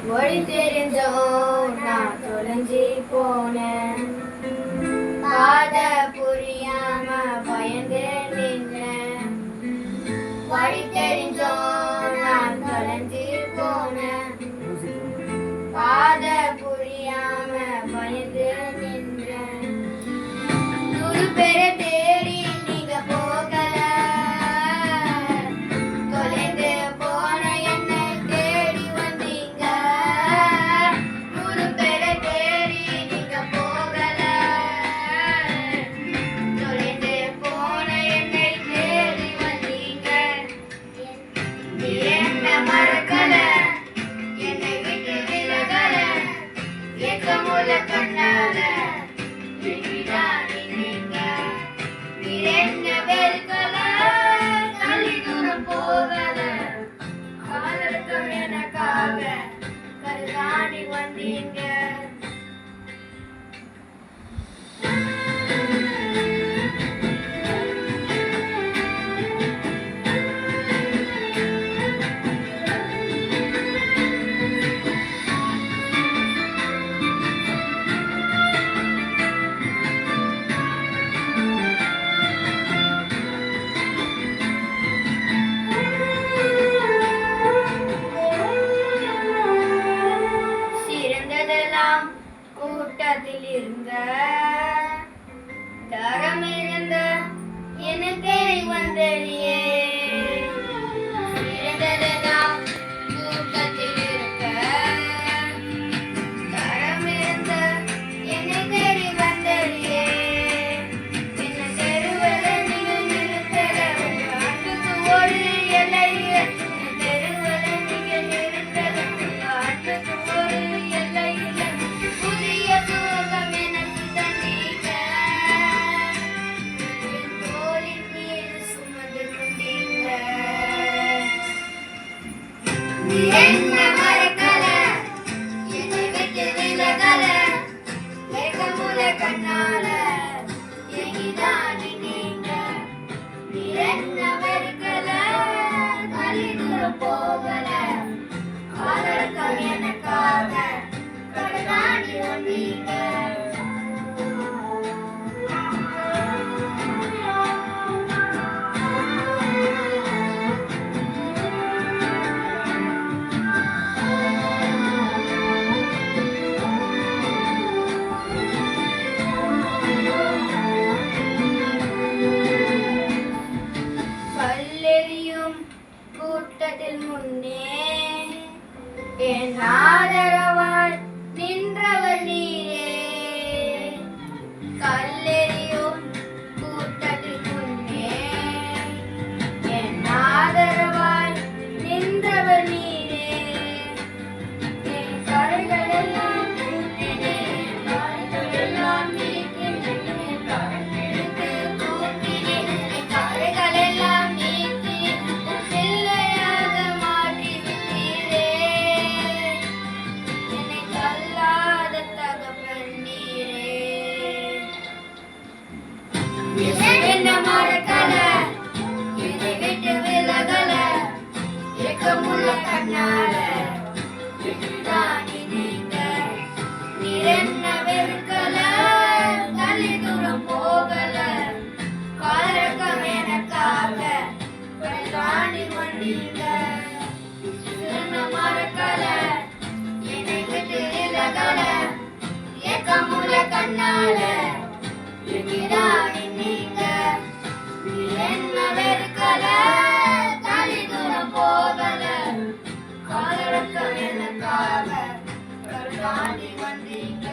வழி தெரிஞ்சோ நான் தொலைஞ்சி போனேன். பாத புரியாம பயந்து நின்னேன். வழி தெரிஞ்சோ நான் தொலைஞ்சி போனேன். பாத புரியாம பயந்து நின்றேன். 100 பேரை தேடி நீங்க போகல. தொலைந்து போன என்னை தேடி வந்தீங்க. 100 பேரை தேடி நீங்க போகல. தொலைந்து போன என்னை தேடி வந்தீங்க. நீ என்ன மறக்கல, என்னை விட்டு விலகல. ஏக்கமுள்ள கண்ணால எனக்காக கருதாணி வந்தீங்க. கூட்டத்தில் இருந்த தரம் இருந்த என்னை தேடி வந்தடியே. இருந்ததெல்லாம் கூட்டத்தில் இருக்க தரம் இருந்த என்னை தேடி வந்தடியே. என்ன தெருவல நீங்கள் நிறுத்தல, அன்புக்கு ஒரு எல்லை. தெருவல நீங்கள் நிறுத்தல, அன்புக்கு ஒரு எல்லை. என்ன மறக்கல, என்னை விட்டு விலகல. ஏக்கமுள்ள கண்ணால ஏங்கிதான் நீங்க. நீ என்ன வெறுக்கல, தள்ளி தூரம் போகல. காதலுக்கு எனக்காக கடதாண்டி வந்தீங்க. கூட்டத்தில் முன்னே என் ஆதரவாய் நின்றவர் நீரே. கல்லெறியும் கூட்டத்தில் முன்னே என் ஆதரவாய் நின்றவர் நீரே. என் கரைகளெல்லாம் என்ன மறக்கல, என்னை விட்டு விலகல. ஏக்கமுள்ள கண்ணால நீங்க. நீர் என்ன வெறுக்கல, தள்ளி தூரம் போகல. காதலுக்கு எனக்காக கடதாண்டி வந்தீங்க. என்ன மறக்கல, என்னை விட்டு விலகல. ஏக்கமுள்ள கண்ணால நீங்க. நீ என்ன வெறுக்கல, தள்ளி தூரம் போகல. காதலுக்கு எனக்காக கடதாண்டி வந்தீங்க.